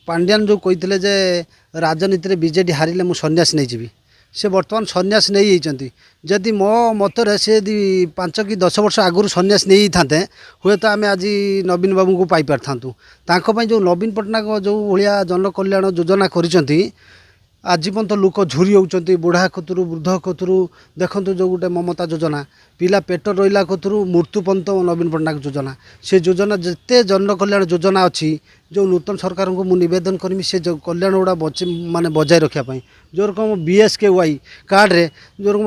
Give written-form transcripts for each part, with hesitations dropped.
पांड्यान जो कही जे राजनीति में बीजेडी हारिले मु सन्यास नहीं जीवी से बर्तमान सन्यास नहीं होती जदि मो मतरे से यदि 5 कि 10 वर्ष आगुरी सन्यास नहीं था हुए तो आम आज नवीन बाबू को पाई पारि जो नवीन पट्टनायक जो भाया जनकल्याण योजना कर आज पर्यंत लोक झुरी होती बुढ़ा कतरू वृद्ध कतरू देखु जो गोटे ममता योजना पिला पेट रहा कतरू मृत्यु पर्यंत नवीन पट्टनायक योजना से योजना जिते जनकल्याण योजना अच्छी जो नूतन सरकार को मुझे नवेदन करमी से जो कल्याण गुड़ा माने बजाय रखापी जो रकम BSKY कार्ड रे जो रकम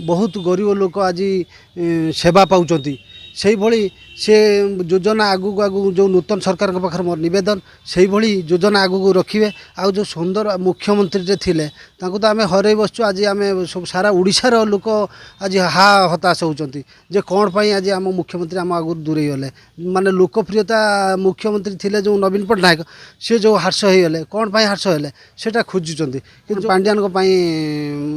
बहुत गरीब लोक आज सेवा पाँच से भली से योजना आगू आगू जो नूतन सरकार के पाखे मोर नवेदन से भली योजना आगू रखिए आ जो सुंदर मुख्यमंत्री थिले तांको तो आम हर बसचु आज आम सब सारा ओडिशार लोक आज हा हताश होती जे कौन पाई आज आम मुख्यमंत्री आम आगु दूरे गले माने लोकप्रियता मुख्यमंत्री थिले जो नवीन पट्टनायक से जो हार्स होगले कौन पाई हार्स होले सेटा खोजुचंती किंतु पांड्यान को पाई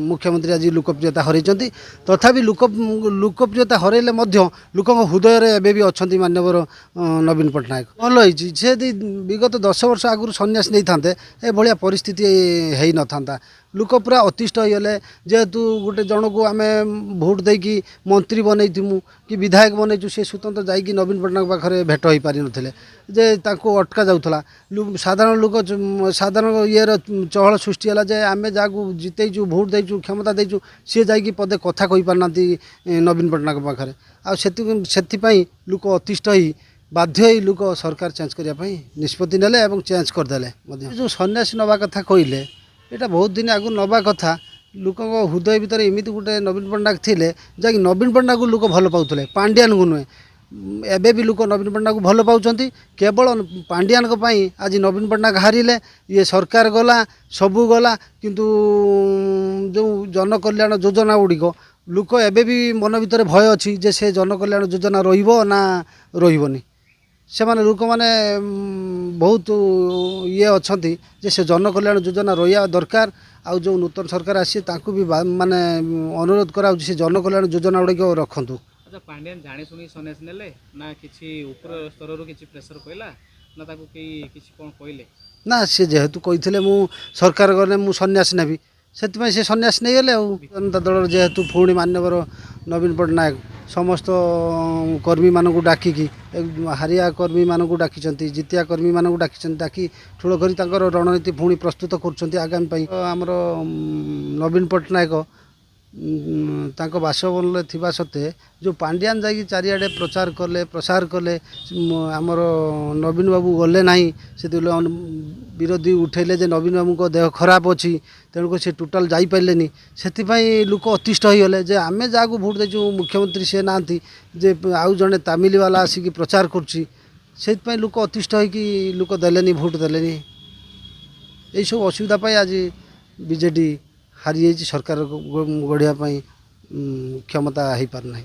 मुख्यमंत्री आज लोकप्रियता हरैचंती तथापि लोकप्रियता हरैले मध्य लोक हृदय एवं भी अच्छा मान्यवर नवीन पट्टनायक भल होती से विगत 10 वर्ष आगुरी सन्यास नहीं था भाया परिस्थिति है न था लोक पूरा अतिष्ठ होगले जेहेतु गोटे जन को आम भोट देकी मंत्री बनईमु कि विधायक बनईचु से स्वतंत्र जाकि नवीन पट्टनायक पाखे भेट हो पारि नथिले जे ताको अटका जाउथला साधारण लोक साधारण ये चहल सृष्टि है जे आम जहाँ जितेचु भोट देचु क्षमता देचु सी जाकि पदे कथा कही पारना नवीन पट्टनायक पाखे आपाई लोक अतिष्ठ ही बाध्य ही लोक सरकार चेंज करने निष्पत्ति नेले एवं चेंज करदे जो सन्यासी नवा कथा कहले यहाँ बहुत दिन आगु नवा कथा लोक हृदय भितर एमती गोटे नवीन पट्टनायक थिले जहाँकि नवीन पट्टनायक लोक भल पाउले पांड्यान को नुहे एबे भी लोक नवीन पट्टनायक को भल पाउछंती केवल पांड्यान को पाई आज नवीन पट्टनायक हारिले ये सरकार गला सबू गला किंतु जो जनकल्याण योजना गुड़िक लोक एबे भी मन भितर भय अच्छी जे से जनकल्याण योजना रहिबो ना रहिबोनी से माने लोक माने बहुत ये अच्छा जे से जनकल्याण योजना रहा दरकार आउ जो नूतन सरकार आसी ताकू भी माने अनुरोध करा से जनकल्याण योजना गुड़िक रखतु। अच्छा पांड्यान जाने शुणी सन्यास नेले ना किसी ऊपर स्तर किसी प्रेसर कहला ना ताकू किसी कौन कहले ना सी जेहेतु कही मु सरकार गले मु सन्यास नेबी से सन्यास नहीं गले जनता दल जेहेतु पुणी मान्यवर नवीन पट्टनायक समस्त कर्मी मानक डाकिकी हारिया कर्मी मानक डाकी जितिया कर्मी मानक डाकी डाकी ठूल कर रणनीति पुणी प्रस्तुत करगामी आमर नवीन पट्टनायक तांको बासभवन थिबा सत्वे जो पांड्यान जाकि चारिआडे प्रचार कले प्रसार कले आमर नवीन बाबू गले नहीं से विरोधी उठेले जे नवीन बाबू को देह खराब अच्छी तेणुक से टोटाल जापारे से लोक अतिष्ठ होगले जे आम जहाँ भोट देचु मुख्यमंत्री से ना जे आउ जड़े तामिल वाला आसिक प्रचार कर लोक अतिष्ठ होगी लोक देलेनी भोट देलेनी यही सब असुविधा आज बीजेडी हारी सरकार गढ़िया क्षमता हो पारना।